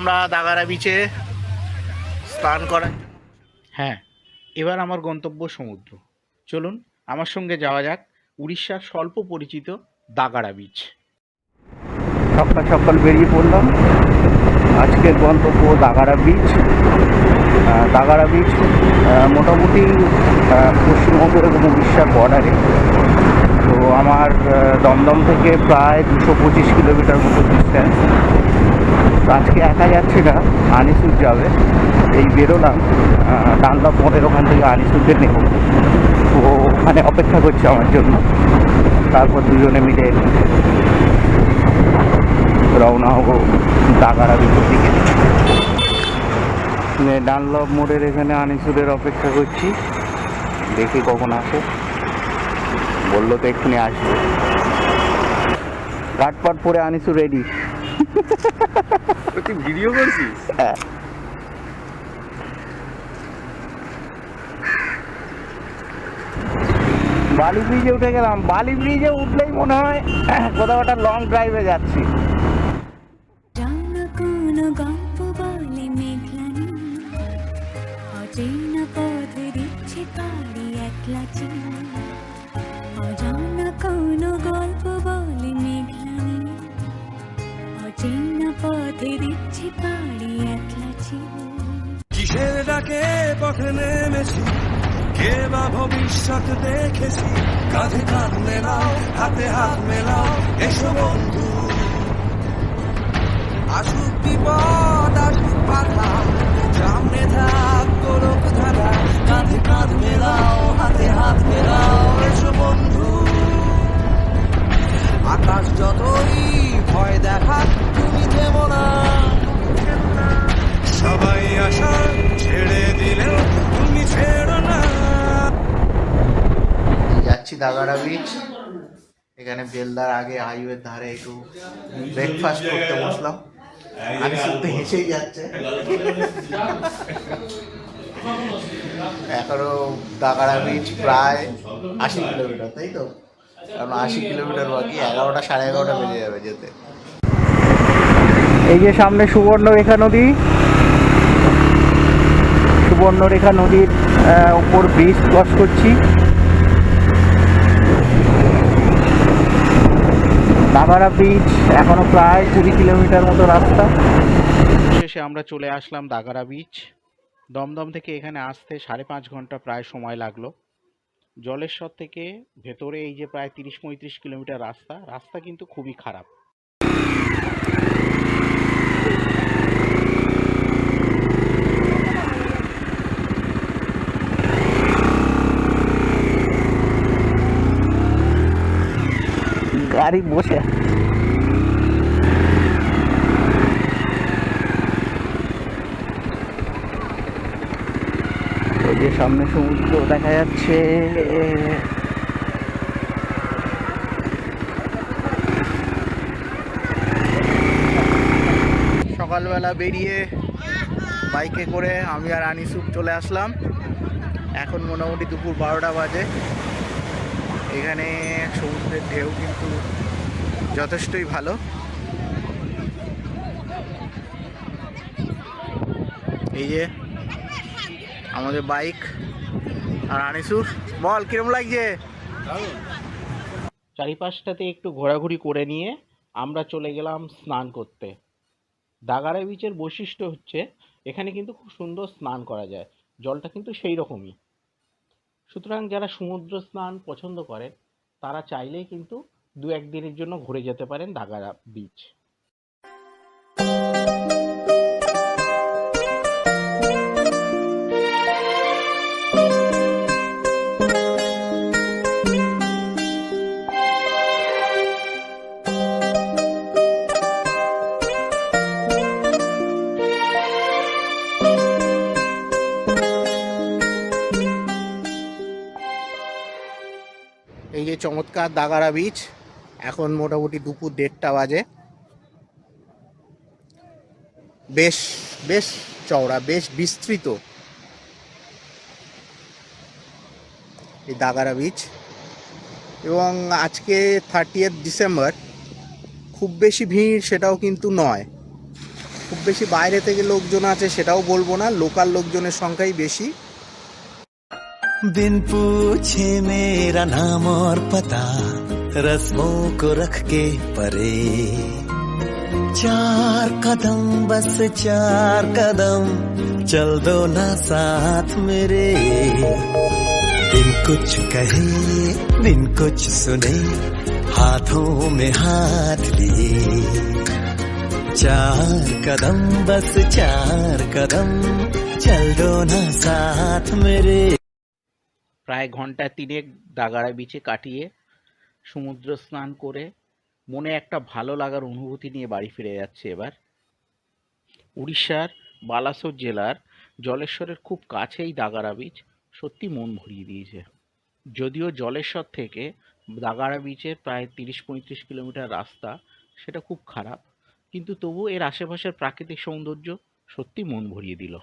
আমরা দাগারা বিচে স্নান করার। হ্যাঁ, এবার আমার গন্তব্য সমুদ্র। চলুন আমার সঙ্গে যাওয়া যাক উড়িষ্যার স্বল্প পরিচিত দাগারা বিচ। সকাল সকাল বেরিয়ে পড়লাম। আজকের গন্তব্য দাগারা বিচ। দাগারা বিচ মোটামুটি পশ্চিমবঙ্গ এবং উড়িষ্যার বর্ডারে। তো আমার দমদম থেকে প্রায় 225 কিলোমিটার মতো ডিস্ট্যান্স। আজকে একা যাচ্ছে না, আনিসুর যাবে। এই বেরোলাম ডানলপ মোড়ের ওখান থেকে আনিসুরকে নেব। তো ওখানে অপেক্ষা করছে আমার জন্য। তারপর দুজনে মিলে রওনা হবো দাগারা বিচের দিকে। ডানলপ মোড়ের এখানে আনিসুরের অপেক্ষা করছি, দেখি কখন আসে। বললো তো এক্ষুনি আসবে। ঘাটপাট পরে আনিসুর রেডি। তুই ভিডিও করছিস? হ্যাঁ। বালি ব্রিজে উঠে গেলাম। বালি ব্রিজে উঠলেই মনে হয় কোথাও একটা লং ড্রাইভে যাচ্ছি। কিসের ডাকে পথে নেমেছি, কে বা ভবিষ্যৎ দেখেছি। কাঁধে কাঁধ মেলাও, হাতে হাত মেলাও, এসো বন্ধু। আসুক বিপদ, আসুক বাধা, সামনে থাক গোলক ধারা। কাঁধে কাঁধ মেলাও, হাতে হাত মেলাও, এসো বন্ধু। আকাশ যতই ভয় দেখা, তুমি থেমো না। সবাই আশা ছেড়ে দিলে তুমি ছেড়ো না। যাচ্ছি দাগারা বিচ। এখানে বেলদার আগে হাইওয়ের ধারে একটু ব্রেকফাস্ট করতে বসলাম। আনিসুর তো হেসেই যাচ্ছে। এখনো দাগারা বিচ প্রায় 80 কিলোমিটার, তাই তো? কারণ 80 কিলোমিটার বাকি, 11টা 11:30 বেজে যাবে যেতে। এই যে সামনে সুবর্ণরেখা নদী। সুবর্ণরেখা নদীর উপর ব্রিজ ক্রস করছি। দাগারা বিচ এখনো প্রায় 20 কিলোমিটার মতো রাস্তা। শেষে আমরা চলে আসলাম দাগারা বিচ। দমদম থেকে এখানে আসতে 5.5 ঘন্টা প্রায় সময় লাগলো। জলেশ্বর থেকে ভেতরে এই যে প্রায় 30-35 কিলোমিটার রাস্তা কিন্তু খুবই খারাপ। গাড়ি বসে ওই যে সামনে সমুদ্র দেখা যাচ্ছে। সকালবেলা বেরিয়ে বাইকে করে আমি আর আনিসুর চলে আসলাম। এখন মোটামুটি দুপুর 12টা বাজে। এখানে সমুদ্রের ঢেউ কিন্তু যথেষ্টই ভালো। এই যে আমাদের বাইক আর আনিসুর। বল কিরম লাগছে? চারিপাশটাতে একটু ঘোরাঘুরি করে নিয়ে আমরা চলে গেলাম স্নান করতে। দাগারা বিচের বৈশিষ্ট্য হচ্ছে এখানে কিন্তু খুব সুন্দর স্নান করা যায়, জলটা কিন্তু সেই রকমই। সুতরাং যারা সমুদ্র স্নান পছন্দ করেন তারা চাইলেই কিন্তু 2-1 দিনের জন্য ঘুরে যেতে পারেন দাগারা বিচ। এই যে চমৎকার দাগারা বিচ। এখন মোটামুটি দুপুর 1:30 বাজে। বেশ বেশ চওড়া, বেশ বিস্তৃত এই দাগারা বিচ। এবং আজকে 30 ডিসেম্বর, খুব বেশি ভিড় সেটাও কিন্তু নয়। খুব বেশি বাইরে থেকে লোকজন আছে সেটাও বলবো না, লোকাল লোকজনের সংখ্যাই বেশি। बिन पूछे मेरा नाम और पता, रस्मों को रख के परे, 4 कदम बस 4 कदम चल दो ना साथ मेरे, बिन कुछ कहे बिन कुछ सुने हाथों में हाथ लिए, 4 कदम बस 4 कदम चल दो ना साथ मेरे। প্রায় ঘন্টা 3 দাগাড়া বিচে কাটিয়ে সমুদ্র স্নান করে মনে একটা ভালো লাগার অনুভূতি নিয়ে বাড়ি ফিরে যাচ্ছে এবার। উড়িষ্যার বালাসোর জেলার জলেশ্বরের খুব কাছেই দাগাড়া বিচ, সত্যি মন ভরিয়ে দিয়েছে। যদিও জলেশ্বর থেকে দাগাড়া বিচের প্রায় 30-35 কিলোমিটার রাস্তা, সেটা খুব খারাপ, কিন্তু তবু এর আশেপাশের প্রাকৃতিক সৌন্দর্য সত্যি মন ভরিয়ে দিল।